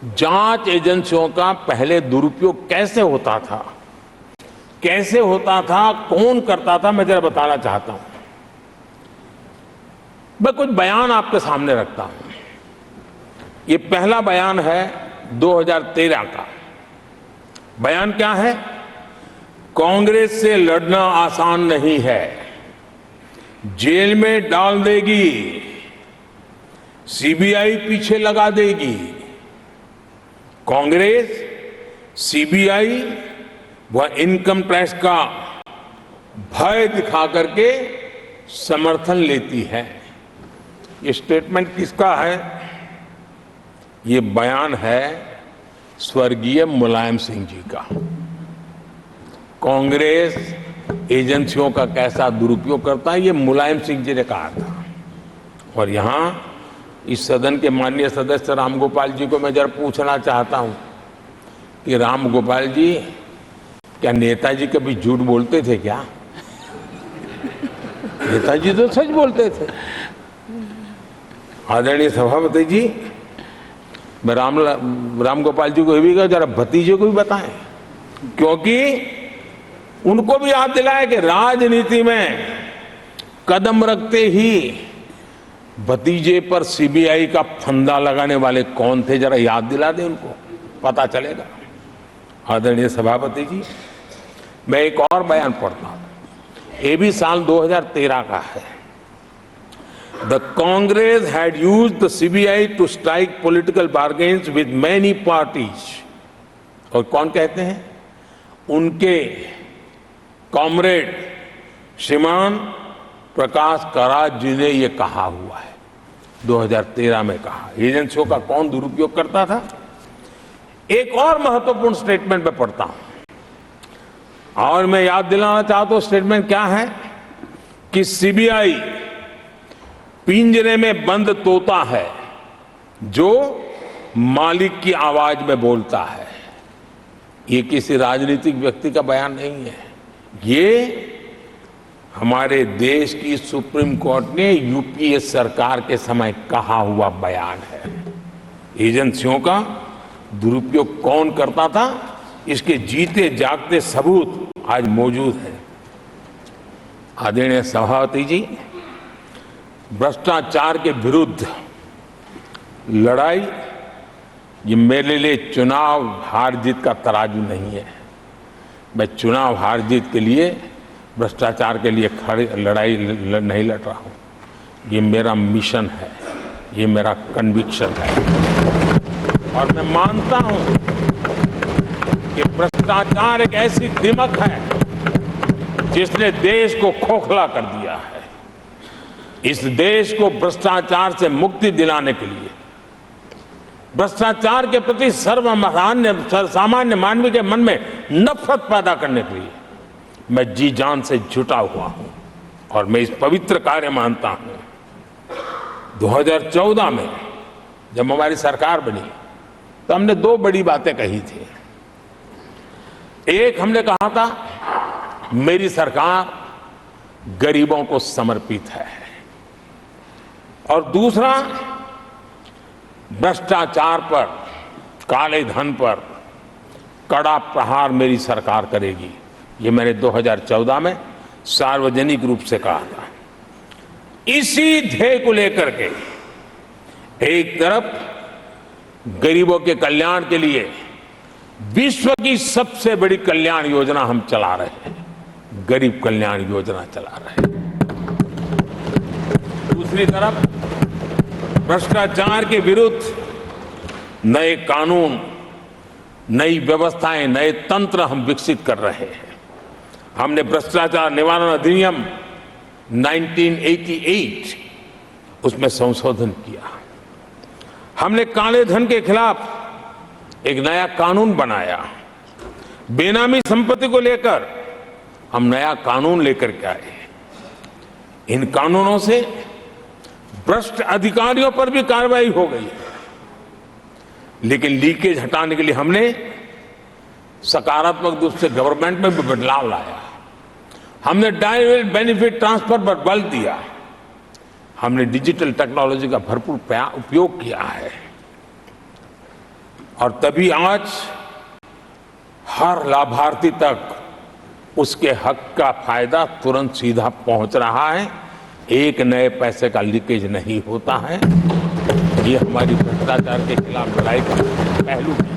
जांच एजेंसियों का पहले दुरुपयोग कैसे होता था, कौन करता था, मैं जरा बताना चाहता हूं। मैं कुछ बयान आपके सामने रखता हूं। ये पहला बयान है 2013 का। बयान क्या है? कांग्रेस से लड़ना आसान नहीं है, जेल में डाल देगी, सीबीआई पीछे लगा देगी। कांग्रेस सीबीआई व इनकम टैक्स का भय दिखा करके समर्थन लेती है। ये स्टेटमेंट किसका है? ये बयान है स्वर्गीय मुलायम सिंह जी का। कांग्रेस एजेंसियों का कैसा दुरुपयोग करता है, ये मुलायम सिंह जी ने कहा था। और यहां इस सदन के माननीय सदस्य रामगोपाल जी को मैं जरा पूछना चाहता हूं कि रामगोपाल जी, क्या नेताजी कभी झूठ बोलते थे क्या? नेताजी तो सच बोलते थे। आदरणीय सभापति जी, मैं रामगोपाल जी को ये भी कहा जरा भतीजे को भी बताएं, क्योंकि उनको भी याद दिलाए कि राजनीति में कदम रखते ही भतीजे पर सीबीआई का फंदा लगाने वाले कौन थे, जरा याद दिला दें उनको, पता चलेगा। आदरणीय सभापति जी, मैं एक और बयान पढ़ता हूं। ये भी साल 2013 का है। The Congress had used the CBI to strike political bargains with many parties. और कौन कहते हैं? उनके कॉमरेड श्रीमान प्रकाश करात जी ने ये कहा हुआ है, 2013 में कहा। एजेंसियों का कौन दुरुपयोग करता था? एक और महत्वपूर्ण स्टेटमेंट में पढ़ता हूं और मैं याद दिलाना चाहता हूं। स्टेटमेंट क्या है कि सीबीआई पिंजरे में बंद तोता है जो मालिक की आवाज में बोलता है। ये किसी राजनीतिक व्यक्ति का बयान नहीं है, ये हमारे देश की सुप्रीम कोर्ट ने यूपीए सरकार के समय कहा हुआ बयान है। एजेंसियों का दुरुपयोग कौन करता था, इसके जीते जागते सबूत आज मौजूद है। आदरणीय सभापति जी, भ्रष्टाचार के विरुद्ध लड़ाई ये मेरे लिए चुनाव हार जीत का तराजू नहीं है। मैं चुनाव हार जीत के लिए, भ्रष्टाचार के लिए लड़ाई नहीं लड़ रहा हूं। ये मेरा मिशन है, ये मेरा कन्विक्शन है। और मैं मानता हूं कि भ्रष्टाचार एक ऐसी दिमक है जिसने देश को खोखला कर दिया है। इस देश को भ्रष्टाचार से मुक्ति दिलाने के लिए, भ्रष्टाचार के प्रति सामान्य मानवीय के मन में नफरत पैदा करने के लिए मैं जी जान से जुटा हुआ हूं और मैं इस पवित्र कार्य मानता हूं। 2014 में जब हमारी सरकार बनी तो हमने दो बड़ी बातें कही थी। एक, हमने कहा था मेरी सरकार गरीबों को समर्पित है, और दूसरा, भ्रष्टाचार पर, काले धन पर कड़ा प्रहार मेरी सरकार करेगी। ये मैंने 2014 में सार्वजनिक रूप से कहा था। इसी ध्येय को लेकर के एक तरफ गरीबों के कल्याण के लिए विश्व की सबसे बड़ी कल्याण योजना हम चला रहे हैं, गरीब कल्याण योजना चला रहे हैं। दूसरी तरफ भ्रष्टाचार के विरुद्ध नए कानून, नई व्यवस्थाएं, नए तंत्र हम विकसित कर रहे हैं। हमने भ्रष्टाचार निवारण अधिनियम 1988 उसमें संशोधन किया। हमने काले धन के खिलाफ एक नया कानून बनाया। बेनामी संपत्ति को लेकर हम नया कानून लेकर के आए। इन कानूनों से भ्रष्ट अधिकारियों पर भी कार्रवाई हो गई, लेकिन लीकेज हटाने के लिए हमने सकारात्मक रूप से गवर्नमेंट में भी बदलाव लाया। हमने डायरेक्ट बेनिफिट ट्रांसफर पर बल दिया। हमने डिजिटल टेक्नोलॉजी का भरपूर उपयोग किया है। और तभी आज हर लाभार्थी तक उसके हक का फायदा तुरंत सीधा पहुंच रहा है। एक नए पैसे का लीकेज नहीं होता है। ये हमारी भ्रष्टाचार के खिलाफ लड़ाई का पहलू है।